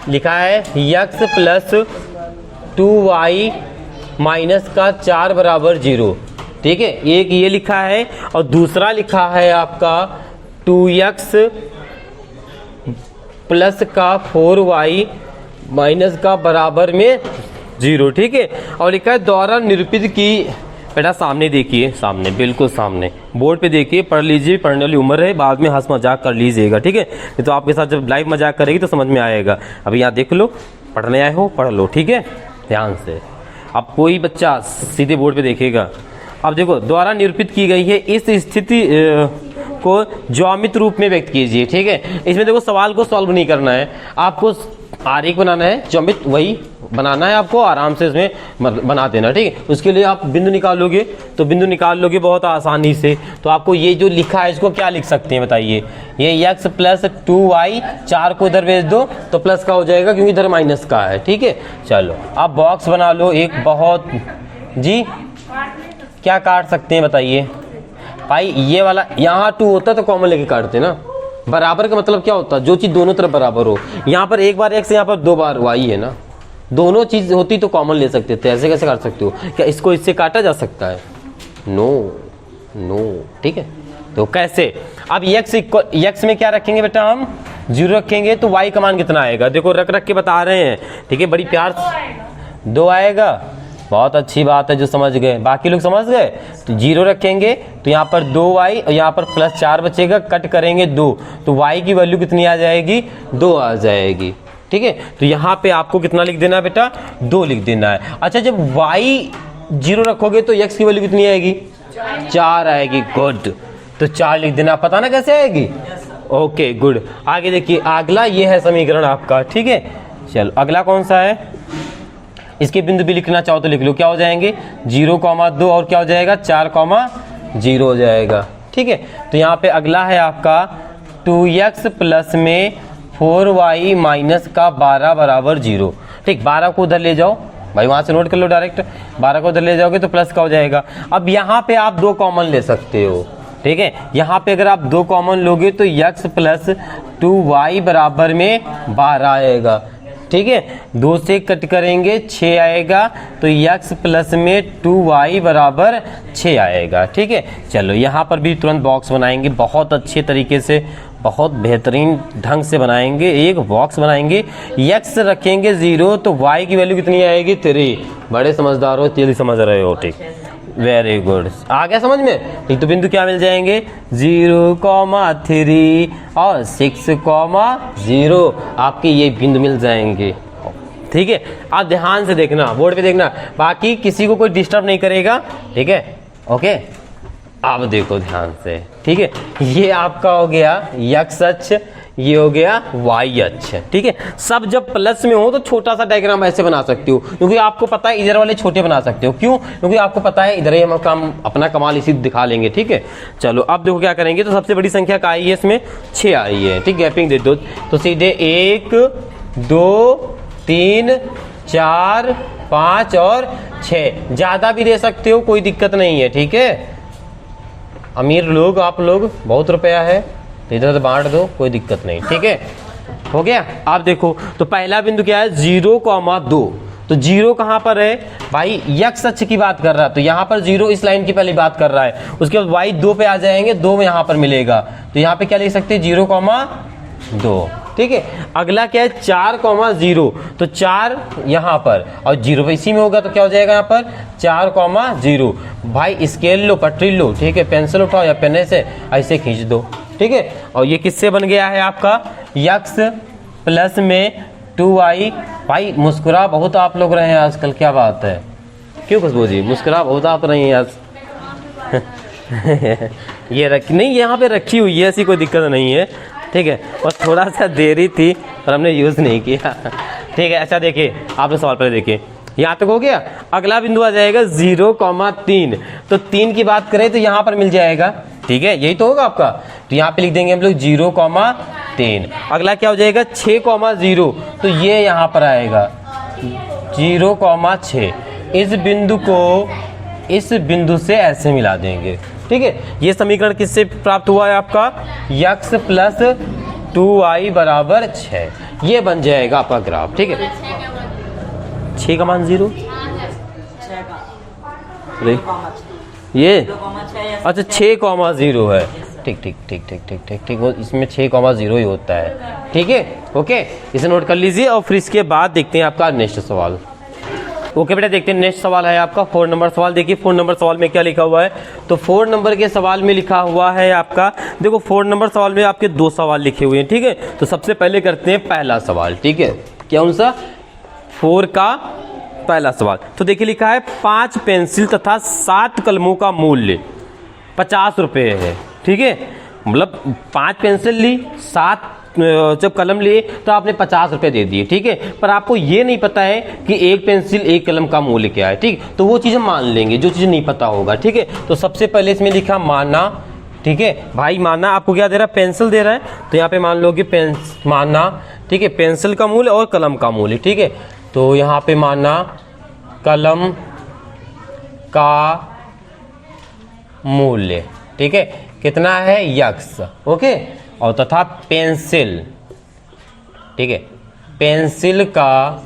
लिखा है x प्लस 2y माइनस का 4 बराबर 0, ठीक है एक ये लिखा है और दूसरा लिखा है आपका 2x प्लस का 4y माइनस का बराबर में 0, ठीक है। और लिखा है द्वारा निरूपित की, बेटा सामने देखिए, सामने बिल्कुल सामने बोर्ड पे देखिए, पढ़ लीजिए, पढ़ने वाली उम्र है, बाद में हंस मजाक कर लीजिएगा, ठीक है नहीं तो आपके साथ जब लाइव मजाक करेगी तो समझ में आएगा। अभी यहाँ देख लो, पढ़ने आए हो पढ़ लो, ठीक है ध्यान से। अब कोई बच्चा सीधे बोर्ड पे देखेगा, अब देखो द्वारा निरूपित की गई है इस स्थिति को ज्यामिति रूप में व्यक्त कीजिए, ठीक है। इसमें देखो सवाल को सॉल्व नहीं करना है, आपको आरेख बनाना है, ज्यामिति वही बनाना है आपको, आराम से इसमें बना देना, ठीक है। उसके लिए आप बिंदु निकालोगे, तो बिंदु निकाल लोगे बहुत आसानी से। तो आपको ये जो लिखा है इसको क्या लिख सकते हैं बताइए, ये x प्लस 2y, 4 को इधर भेज दो तो प्लस का हो जाएगा क्योंकि इधर माइनस का है, ठीक है। चलो आप बॉक्स बना लो एक, बहुत जी क्या काट सकते हैं बताइए भाई, ये वाला यहाँ 2 होता तो कॉमन लेके काटते ना, बराबर का मतलब क्या होता है जो चीज दोनों तरफ बराबर हो, यहाँ पर एक बार x यहाँ पर 2 बार y है ना, दोनों चीज होती तो कॉमन ले सकते थे, ऐसे कैसे काट सकते हो, क्या इसको इससे काटा जा सकता है, नो ठीक है। तो कैसे, अब x में क्या रखेंगे बेटा हम 0 रखेंगे, तो y का मान कितना आएगा, देखो रख के बता रहे हैं, ठीक है बड़ी प्यार से 2 आएगा, बहुत अच्छी बात है जो समझ गए, बाकी लोग समझ गए। तो 0 रखेंगे तो यहाँ पर 2y और यहाँ पर प्लस 4 बचेगा, कट करेंगे 2, तो y की वैल्यू कितनी आ जाएगी 2 आ जाएगी, ठीक है। तो यहाँ पे आपको कितना लिख देना है बेटा 2 लिख देना है। अच्छा जब y 0 रखोगे तो x की वैल्यू कितनी आएगी 4 आएगी, गुड, तो 4 लिख देना, पता ना कैसे आएगी, ओके गुड। आगे देखिए अगला ये है समीकरण आपका, ठीक है। चलो अगला कौन सा है, इसके बिंदु भी लिखना चाहो तो लिख लो, क्या हो जाएंगे 0,2 और क्या हो जाएगा 4,0 हो जाएगा, ठीक है। तो यहाँ पे अगला है आपका 2x प्लस में 4y माइनस का 12 बराबर 0। ठीक, 12 को उधर ले जाओ भाई, वहां से नोट कर लो डायरेक्ट, 12 को उधर ले जाओगे तो प्लस का हो जाएगा। अब यहाँ पे आप 2 कॉमन ले सकते हो। ठीक है, यहाँ पे अगर आप 2 कॉमन लोगे तो x प्लस 2y बराबर में 12 आएगा। ठीक है, 2 से कट करेंगे 6 आएगा, तो x प्लस में 2y बराबर 6 आएगा। ठीक है, चलो यहाँ पर भी तुरंत बॉक्स बनाएंगे, बहुत अच्छे तरीके से, बहुत बेहतरीन ढंग से बनाएंगे। एक बॉक्स बनाएंगे, x रखेंगे 0 तो y की वैल्यू कितनी आएगी 3। बड़े समझदार हो, जल्दी समझ रहे हो। ठीक, वेरी गुड, आ गया समझ में। ठीक, तो बिंदु क्या मिल जाएंगे 0,3 और 6,0 आपके ये बिंदु मिल जाएंगे। ठीक है, आप ध्यान से देखना, बोर्ड पे देखना, बाकी किसी को कोई डिस्टर्ब नहीं करेगा। ठीक है, ओके, आप देखो ध्यान से। ठीक है, ये आपका हो गया x अक्ष, ये हो गया y अक्ष। ठीक है, सब जब प्लस में हो तो छोटा सा डायग्राम ऐसे बना सकते हो, क्योंकि आपको पता है इधर वाले छोटे बना सकते हो। क्यों? क्योंकि आपको पता है इधर ही हम काम अपना कमाल इसी दिखा लेंगे। ठीक है, चलो अब देखो क्या करेंगे। तो सबसे बड़ी संख्या का आई है इसमें 6 आई है। ठीक, गैपिंग दे दो तो सीधे 1 2 3 4 5 और 6, ज्यादा भी दे सकते हो, कोई दिक्कत नहीं है। ठीक है, अमीर लोग आप लोग, बहुत रुपया है तो इधर से बांट दो, कोई दिक्कत नहीं। ठीक है, हो गया। आप देखो तो पहला बिंदु क्या है 0,2, तो 0 कहां पर है भाई, x अक्ष की बात कर रहा है, तो यहां पर 0 इस लाइन की पहली बात कर रहा है। उसके बाद y 2 पे आ जाएंगे, 2 में यहां पर मिलेगा, तो यहां पे क्या लिख सकते हैं 0,2। ठीक है, अगला क्या है 4,0, तो 4 यहाँ पर और 0 इसी में होगा, तो क्या हो जाएगा यहाँ पर 4,0। भाई स्केल लो, पटरी लो, ठीक है, पेंसिल उठाओ या पेन से ऐसे खींच दो। ठीक है, और ये किससे बन गया है आपका x प्लस में 2y। भाई मुस्कुरा बहुत आप लोग रहे हैं आजकल, क्या बात है, क्यों खुशबू जी मुस्कुरा बहुत आप रही हैं आज। ये रखी नहीं, यहाँ पे रखी हुई है, ऐसी कोई दिक्कत नहीं है। ठीक है, और थोड़ा सा देरी थी पर हमने यूज़ नहीं किया। ठीक है, अच्छा देखिए, आपने सवाल पहले देखिए, यहाँ तक हो गया। अगला बिंदु आ जाएगा 0,3, तो 3 की बात करें तो यहाँ पर मिल जाएगा। ठीक है, यही तो होगा आपका, तो यहाँ पे लिख देंगे हम लोग 0,3। अगला क्या हो जाएगा 6,0, तो ये यहाँ पर आएगा 0,6। इस बिंदु को इस बिंदु से ऐसे मिला देंगे। ठीक है, ये समीकरण किससे प्राप्त हुआ है आपका x प्लस 2y बराबर 6। ये बन जाएगा आपका ग्राफ। ठीक है, 6 का मान 0, ये अच्छा 6,0 है। ठीक ठीक ठीक ठीक ठीक ठीक ठीक, वो इसमें 6,0 ही होता है। ठीक है, ओके, इसे नोट कर लीजिए। और फिर इसके बाद देखते हैं आपका नेक्स्ट सवाल। ओके बेटा, देखते हैं नेक्स्ट सवाल है आपका 4 नंबर सवाल। देखिए 4 नंबर सवाल में क्या लिखा हुआ है, तो 4 नंबर के सवाल में लिखा हुआ है आपका, देखो 4 नंबर सवाल में आपके 2 सवाल लिखे हुए हैं। ठीक है, तो सबसे पहले करते हैं पहला सवाल। ठीक है, क्या सा 4 का पहला सवाल। तो देखिए लिखा है 5 पेंसिल तथा 7 कलमों का मूल्य 50 रुपये है। ठीक है, मतलब 5 पेंसिल ली, 7 जब कलम लिए तो आपने 50 रुपये दे दिए। ठीक है, पर आपको ये नहीं पता है कि 1 पेंसिल 1 कलम का मूल्य क्या है। ठीक, तो वो चीज़ हम मान लेंगे जो चीज़ नहीं पता होगा। ठीक है, तो सबसे पहले इसमें लिखा माना। ठीक है भाई, माना आपको क्या दे रहा है, पेंसिल दे रहा है, तो यहाँ पे मान लो कि माना। ठीक है, पेंसिल का मूल्य और कलम का मूल्य। ठीक है, तो यहाँ पे माना कलम का मूल्य। ठीक है, कितना है x। ओके, और तथा पेंसिल। ठीक है, पेंसिल का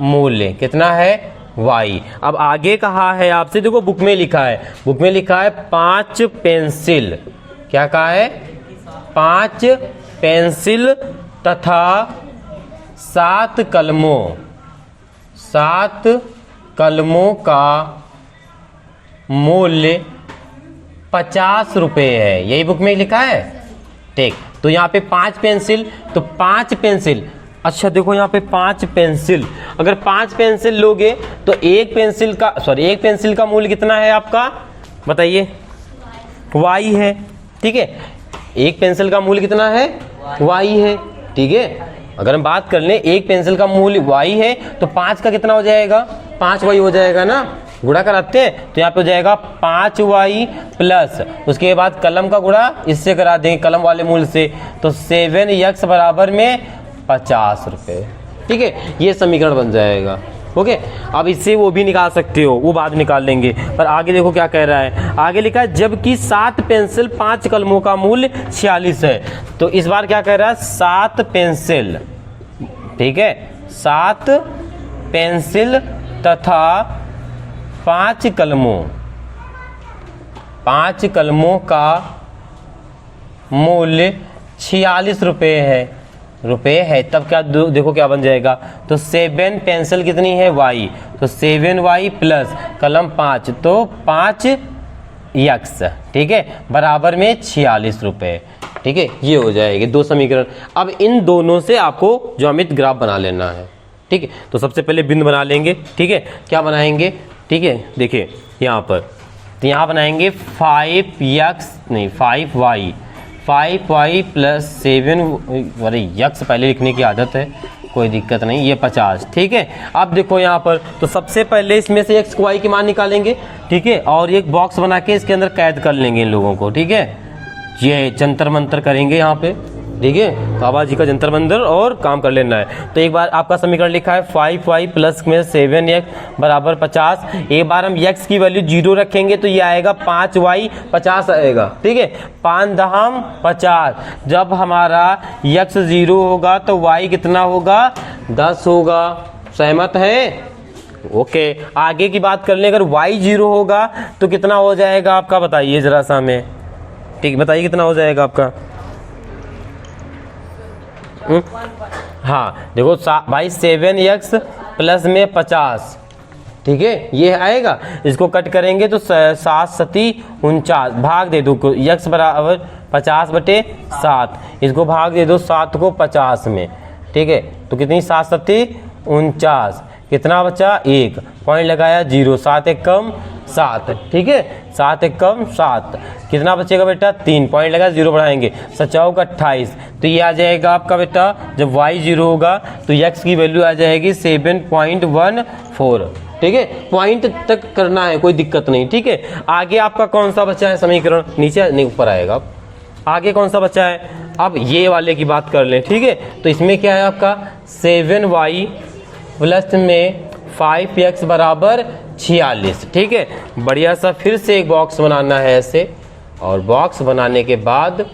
मूल्य कितना है y। अब आगे कहा है आपसे, देखो बुक में लिखा है, बुक में लिखा है 5 पेंसिल, क्या कहा है 5 पेंसिल तथा 7 कलमों का मूल्य 50 रुपये है, यही बुक में लिखा है। ठीक, तो यहाँ पे 5 पेंसिल, तो 5 पेंसिल, अच्छा देखो यहाँ पे 5 पेंसिल, अगर 5 पेंसिल लोगे तो एक पेंसिल का मूल्य कितना है आपका बताइए, y है। ठीक है, एक पेंसिल का मूल्य कितना है y है। ठीक है, अगर हम बात कर लें एक पेंसिल का मूल्य y है तो 5 का कितना हो जाएगा 5y हो जाएगा ना। गुणा कराते हैं तो यहाँ पे हो जाएगा 5y प्लस उसके बाद कलम का गुणा इससे करा देंगे कलम वाले मूल से, तो 7x बराबर में 50 रुपये। ठीक है, ये समीकरण बन जाएगा। ओके, अब इससे वो भी निकाल सकते हो, वो बाद निकाल लेंगे। पर आगे देखो क्या कह रहा है, आगे लिखा है जबकि 7 पेंसिल 5 कलमों का मूल्य 46 है। तो इस बार क्या कह रहा है, 7 पेंसिल, ठीक है, 7 पेंसिल तथा 5 कलमों का मूल्य 46 रुपये है। तब क्या देखो क्या बन जाएगा, तो 7 पेंसिल कितनी है y, तो 7y प्लस कलम 5 तो 5x, ठीक है, बराबर में 46 रुपये। ठीक है, ये हो जाएगी 2 समीकरण। अब इन दोनों से आपको ज्यामिति ग्राफ बना लेना है। ठीक है, तो सबसे पहले बिंदु बना लेंगे। ठीक है, क्या बनाएंगे, ठीक है, देखिए यहाँ पर, तो यहाँ बनाएंगे 5y प्लस 7, अरे यक्स पहले लिखने की आदत है, कोई दिक्कत नहीं, ये 50। ठीक है, अब देखो यहाँ पर, तो सबसे पहले इसमें से x को y की मान निकालेंगे। ठीक है, और एक बॉक्स बना के इसके अंदर कैद कर लेंगे इन लोगों को। ठीक है, ये जंतर मंतर करेंगे यहाँ पे। ठीक है, बाबा जी का जंतर मंतर और काम कर लेना है। तो एक बार आपका समीकरण लिखा है 5y प्लस में 7x बराबर 50। एक बार हम x की वैल्यू 0 रखेंगे तो ये आएगा 5y 50 आएगा। ठीक है, 5 दहम 50। जब हमारा x 0 होगा तो y कितना होगा, 10 होगा। सहमत है? ओके, आगे की बात कर ले, अगर y 0 होगा तो कितना हो जाएगा आपका, बताइए जरा सा हमें। ठीक, बताइए कितना हो जाएगा आपका। हाँ देखो भाई 7x प्लस में 50, ठीक है, ये आएगा। इसको कट करेंगे तो 7 सती 49, भाग दे दो x बराबर 50/7, इसको भाग दे दो 7 को 50 में। ठीक है, तो कितनी 7 सती 49, कितना बचा 1, पॉइंट लगाया 0, 7 एक कम 7। ठीक है, 7 एक कम 7, कितना बचेगा बेटा 3, पॉइंट लगा 0 बढ़ाएंगे, 7 का 28। तो ये आ जाएगा आपका बेटा, जब y 0 होगा तो x की वैल्यू आ जाएगी 7.14। ठीक है, पॉइंट तक करना है, कोई दिक्कत नहीं। ठीक है, आगे आपका कौन सा बचा है समीकरण, नीचे नहीं ऊपर आएगा। आगे कौन सा बचा है, अब ये वाले की बात कर लें। ठीक है, तो इसमें क्या है आपका 7y प्लस में 5x बराबर 46। ठीक है, बढ़िया सा फिर से एक बॉक्स बनाना है ऐसे, और बॉक्स बनाने के बाद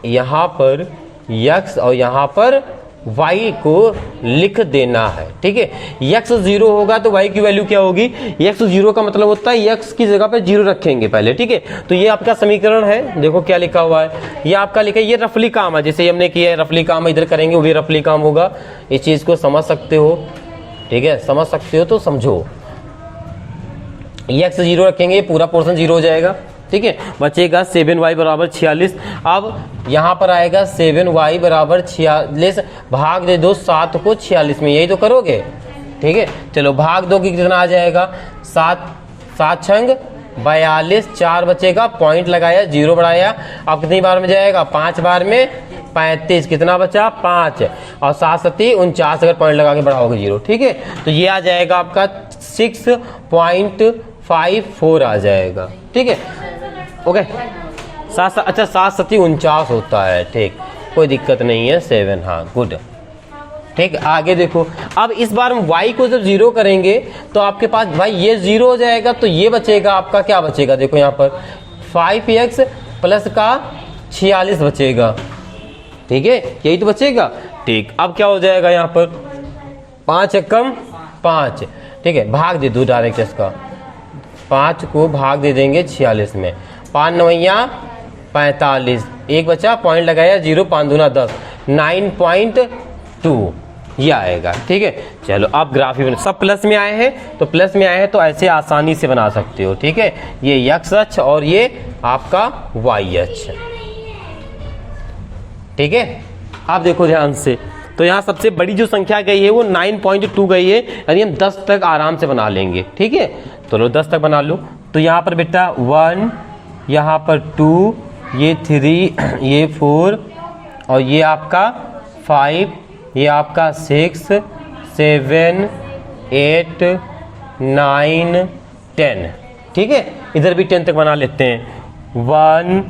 यहाँ पर x और यहाँ पर y को लिख देना है। ठीक है, x 0 होगा तो y की वैल्यू क्या होगी, x 0 का मतलब होता है x की जगह पे 0 रखेंगे पहले। ठीक है, तो ये आपका समीकरण है। देखो क्या लिखा हुआ है, ये आपका लिखा है, ये रफली काम है, जैसे हमने किया है रफली काम इधर करेंगे, वो भी रफली काम होगा। इस चीज़ को समझ सकते हो, ठीक है, समझ सकते हो तो समझो। x 0 रखेंगे, पूरा पोर्शन 0 हो जाएगा। ठीक है, बचेगा 7y बराबर 46। अब यहाँ पर आएगा 7y बराबर 46, भाग दे दो 7 को 46 में, यही तो करोगे। ठीक है, चलो भाग दो कि कितना आ जाएगा, 7 छंग 42, 4 बचेगा, पॉइंट लगाया 0 बढ़ाया, अब कितनी बार में जाएगा, 5 बार में 35, कितना बचा 5, और 7 सती 49, अगर पॉइंट लगा के बढ़ाओगे 0। ठीक है, तो ये आ जाएगा आपका 6.54 आ जाएगा। ठीक है, ओके, 7 सती 49 होता है। ठीक, कोई दिक्कत नहीं है, 7, हाँ गुड। ठीक, आगे देखो, अब इस बार हम y को जब 0 करेंगे तो आपके पास भाई ये 0 हो जाएगा, तो ये बचेगा आपका, क्या बचेगा देखो यहाँ पर 5x प्लस का 46 बचेगा। ठीक है, यही तो बचेगा। ठीक, अब क्या हो जाएगा यहाँ पर 5 एकम 5। ठीक है, भाग दे दो डायरेक्ट, इसका 5 को भाग दे देंगे 46 में, 5 9 45, एक बचा, पॉइंट लगाया 0, 5 दूना 10, 9.2 ये आएगा। ठीक है, चलो अब ग्राफ ही सब प्लस में आए हैं, तो प्लस में आए हैं तो ऐसे आसानी से बना सकते हो। ठीक है, ये x अक्ष और ये आपका y अक्ष। ठीक है, आप देखो ध्यान से, तो यहाँ सबसे बड़ी जो संख्या गई है वो 9.2 गई है, यानी हम 10 तक आराम से बना लेंगे। ठीक है, तो लो 10 तक बना लो। तो यहाँ पर बेटा 1, यहाँ पर 2, ये 3, ये 4, और ये आपका 5, ये आपका 6, 7, 8, 9, 10, ठीक है। इधर भी 10 तक बना लेते हैं। 1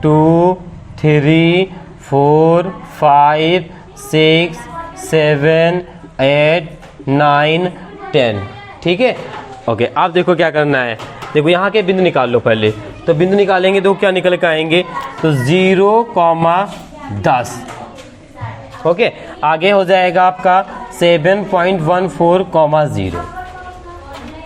2 3 4 5 6 7 8 9 10, ठीक है। ओके, आप देखो क्या करना है। देखो यहाँ के बिंदु निकाल लो पहले। तो बिंदु निकालेंगे तो क्या निकल के आएंगे, तो 0,10। ओके, आगे हो जाएगा आपका 7.14,0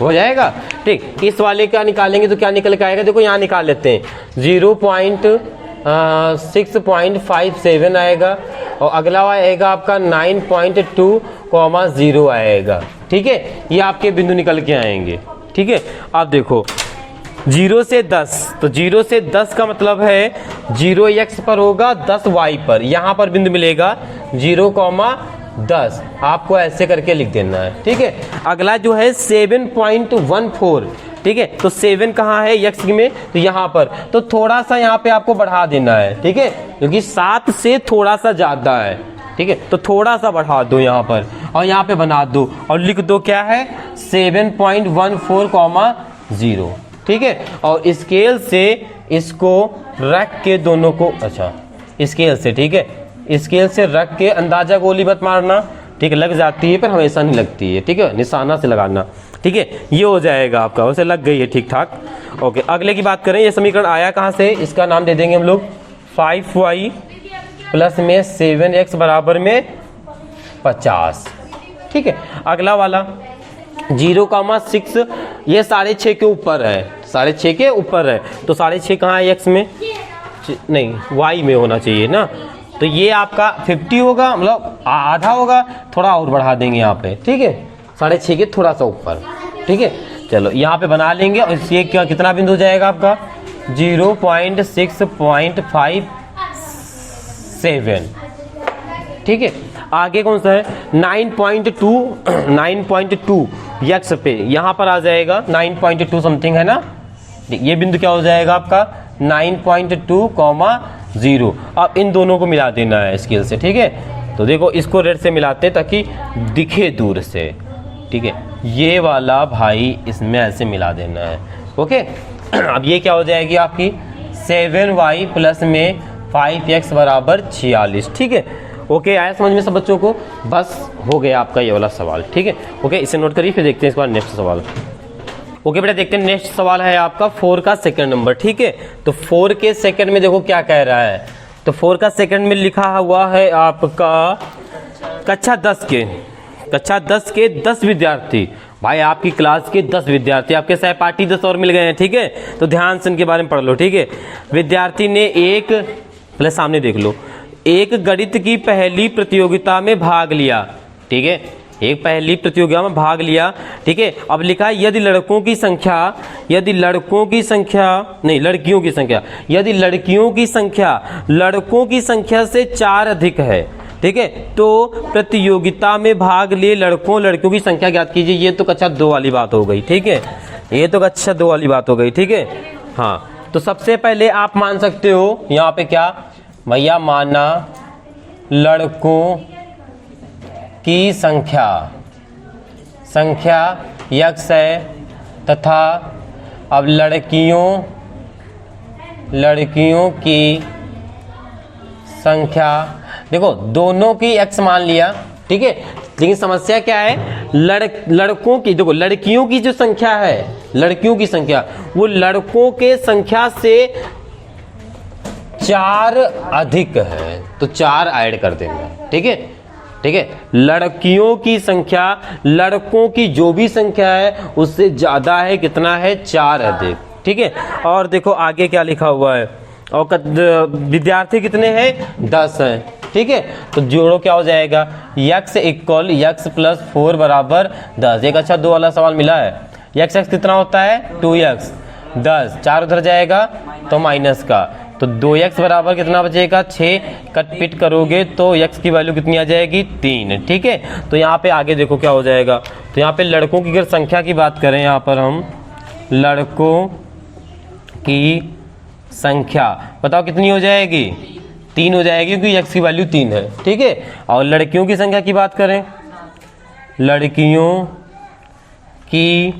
हो जाएगा, ठीक। इस वाले का निकालेंगे तो क्या निकल के आएगा, देखो यहाँ निकाल लेते हैं। 0.6.57 आएगा और अगला आएगा आपका 9.2,0 आएगा, ठीक है। ये आपके बिंदु निकल के आएंगे, ठीक है। आप देखो 0 से 10, तो 0 से 10 का मतलब है 0 x पर होगा, 10 y पर। यहाँ पर बिंदु मिलेगा 0,10, आपको ऐसे करके लिख देना है, ठीक है। अगला जो है 7.14, ठीक है। तो 7 कहाँ है x में, तो यहाँ पर। तो थोड़ा सा यहाँ पे आपको बढ़ा देना है, ठीक है, क्योंकि 7 से थोड़ा सा ज़्यादा है, ठीक है। तो थोड़ा सा बढ़ा दो यहाँ पर और यहाँ पे बना दो और लिख दो क्या है 7.14,0, ठीक है। और स्केल से इसको रख के दोनों को, अच्छा स्केल से, ठीक है, स्केल से रख के अंदाजा गोली मत मारना, ठीक है। लग जाती है पर हमेशा नहीं लगती है, ठीक है, निशाना से लगाना, ठीक है। ये हो जाएगा आपका, वैसे लग गई है ठीक ठाक। ओके, अगले की बात करें। ये समीकरण आया कहाँ से, इसका नाम दे देंगे हम लोग 5y प्लस में 7x बराबर में 50, ठीक है। अगला वाला 0,6, ये 6.5 के ऊपर है, 6.5 के ऊपर है। तो 6.5 कहाँ है, x में नहीं y में होना चाहिए ना। तो ये आपका 50 होगा, मतलब आधा होगा, थोड़ा और बढ़ा देंगे यहाँ पे, ठीक है। 6.5 के थोड़ा सा ऊपर, ठीक है। चलो यहाँ पे बना लेंगे और ये क्या कितना बिंदु हो जाएगा आपका 0.657, ठीक है। आगे कौन सा है 9.2 x पे, यहाँ पर आ जाएगा 9.2 समथिंग है ना। ये बिंदु क्या हो जाएगा आपका 9.2,0। अब इन दोनों को मिला देना है स्केल से, ठीक है। तो देखो इसको रेड से मिलाते हैं ताकि दिखे दूर से, ठीक है। ये वाला भाई इसमें ऐसे मिला देना है, ओके। अब ये क्या हो जाएगी आपकी 7y प्लस में 5x बराबर 46, ठीक है। ओके, आया समझ में सब बच्चों को, बस हो गया आपका ये वाला सवाल, ठीक है। ओके, इसे नोट करिए, फिर देखते हैं इसके बाद नेक्स्ट सवाल। ओके बेटा, देखते हैं नेक्स्ट सवाल है आपका 4 का सेकंड नंबर, ठीक है। तो 4 के सेकंड में देखो क्या कह रहा है। तो 4 का सेकंड में लिखा हुआ है आपका कक्षा 10 के 10 विद्यार्थी। भाई आपकी क्लास के 10 विद्यार्थी, आपके सहपाठी 10 और मिल गए हैं, ठीक है। तो ध्यान से इनके बारे में पढ़ लो, ठीक है। विद्यार्थी ने एक, पहले सामने देख लो, एक गणित की पहली प्रतियोगिता में भाग लिया, ठीक है। एक पहली प्रतियोगिता में भाग लिया, ठीक है। अब लिखा है यदि लड़कियों की संख्या लड़कियों की संख्या से 4 अधिक है, ठीक है, तो प्रतियोगिता में भाग लिए लड़कियों की संख्या ज्ञात कीजिए। ये तो कक्षा 2 वाली बात हो गई, ठीक है। ये तो कक्षा 2 वाली बात हो गई, ठीक है। हाँ, तो सबसे पहले आप मान सकते हो यहाँ पे क्या भैया, माना लड़कों की संख्या x है तथा अब लड़कियों की संख्या, देखो दोनों की x मान लिया, ठीक है। लेकिन समस्या क्या है, लड़कों की, देखो लड़कियों की जो संख्या है, लड़कियों की संख्या वो लड़कों के संख्या से 4 अधिक है, तो 4 ऐड कर देंगे, ठीक है, ठीक है। लड़कियों की संख्या लड़कों की जो भी संख्या है उससे ज्यादा है, कितना है 4 अधिक, ठीक है। और देखो आगे क्या लिखा हुआ है, और विद्यार्थी कितने हैं 10 हैं, ठीक है। तो जोड़ो क्या हो जाएगा x इक्वल x प्लस 4 बराबर 10। एक अच्छा 2 वाला सवाल मिला है। x कितना होता है 2x, 10, 4 उधर जाएगा तो माइनस का, तो 2x बराबर कितना बचेगा 6, कट पिट करोगे तो x की वैल्यू कितनी आ जाएगी 3, ठीक है। तो यहाँ पे आगे देखो क्या हो जाएगा। तो यहाँ पे लड़कों की अगर संख्या की बात करें, यहाँ पर हम लड़कों की संख्या बताओ कितनी हो जाएगी 3 हो जाएगी, क्योंकि x की वैल्यू 3 है, ठीक है। और लड़कियों की संख्या की बात करें, लड़कियों की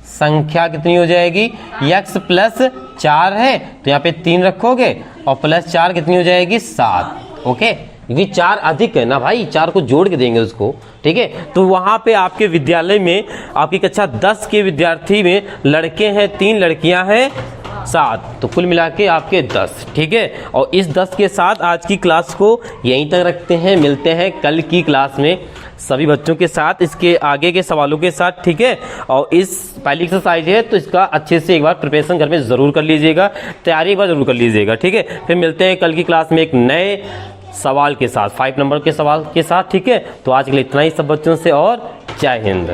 संख्या कितनी हो जाएगी, x प्लस 4 है तो यहाँ पे 3 रखोगे और प्लस 4 कितनी हो जाएगी 7। ओके, क्योंकि 4 अधिक है ना भाई, 4 को जोड़ के देंगे उसको, ठीक है। तो वहाँ पे आपके विद्यालय में आपकी कक्षा 10 के विद्यार्थी में लड़के हैं 3, लड़कियां हैं 7, तो कुल मिला के आपके 10, ठीक है। और इस 10 के साथ आज की क्लास को यहीं तक रखते हैं, मिलते हैं कल की क्लास में सभी बच्चों के साथ इसके आगे के सवालों के साथ, ठीक है। और इस पहली एक्सरसाइज है तो इसका अच्छे से एक बार प्रिपरेशन घर में ज़रूर कर लीजिएगा, तैयारी एक बार ज़रूर कर लीजिएगा, ठीक है। फिर मिलते हैं कल की क्लास में एक नए सवाल के साथ, 5 नंबर के सवाल के साथ, ठीक है। तो आज के लिए इतना ही सब बच्चों से, और जय हिंद।